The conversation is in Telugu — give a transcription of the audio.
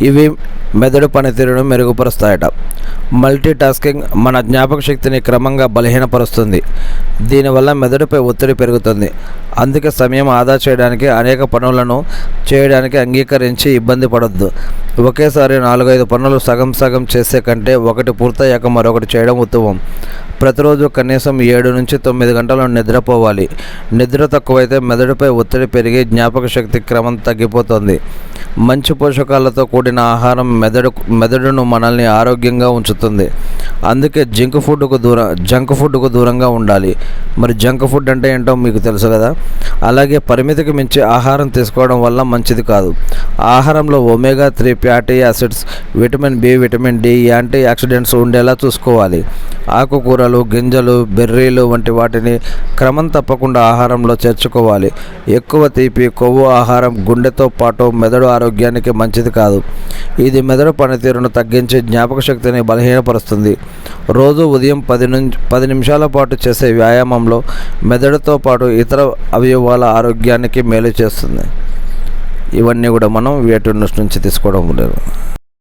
ఇవి మెదడు పనితీరును మెరుగుపరుస్తాయట. మల్టీ టాస్కింగ్ మన జ్ఞాపక శక్తిని క్రమంగా బలహీనపరుస్తుంది. దీనివల్ల మెదడుపై ఒత్తిడి పెరుగుతుంది. అందుకే సమయం ఆదా చేయడానికి అనేక పనులను చేయడానికి అంగీకరించి ఇబ్బంది పడొద్దు. ఒకేసారి 4-5 పనులు సగం సగం చేసే కంటే ఒకటి పూర్తయ్యాక మరొకటి చేయడం ఉత్తమం. ప్రతిరోజు కనీసం 7-9 గంటలు నిద్రపోవాలి. నిద్ర తక్కువైతే మెదడుపై ఒత్తిడి పెరిగి జ్ఞాపక శక్తి క్రమం తగ్గిపోతుంది. మంచి పోషకాలతో కూడిన ఆహారం మెదడును మనల్ని ఆరోగ్యంగా ఉంచుతుంది. అందుకే జంక్ ఫుడ్కు దూరంగా ఉండాలి. మరి జంక్ ఫుడ్ అంటే ఏంటో మీకు తెలుసు కదా. అలాగే పరిమితికి మించి ఆహారం తీసుకోవడం వల్ల మంచిది కాదు. ఆహారంలో ఒమేగా-3 fatty acids, vitamin B, vitamin D, antioxidants ఉండేలా చూసుకోవాలి. ఆకుకూరలు, గింజలు, బెర్రీలు వంటి వాటిని క్రమం తప్పకుండా ఆహారంలో చేర్చుకోవాలి. ఎక్కువ తీపి, కొవ్వు ఆహారం గుండెతో పాటు మెదడు ఆరోగ్యానికి మంచిది కాదు. ఇది మెదడు పనితీరును తగ్గించి జ్ఞాపక శక్తిని బలహీనపరుస్తుంది. రోజు ఉదయం 10 నిమిషాల పాటు చేసే వ్యాయామంలో మెదడుతో పాటు ఇతర అవయవాల ఆరోగ్యానికి మేలు చేస్తుంది. ఇవన్నీ కూడా మనం వేటి నుంచి తీసుకోవడం లేదు.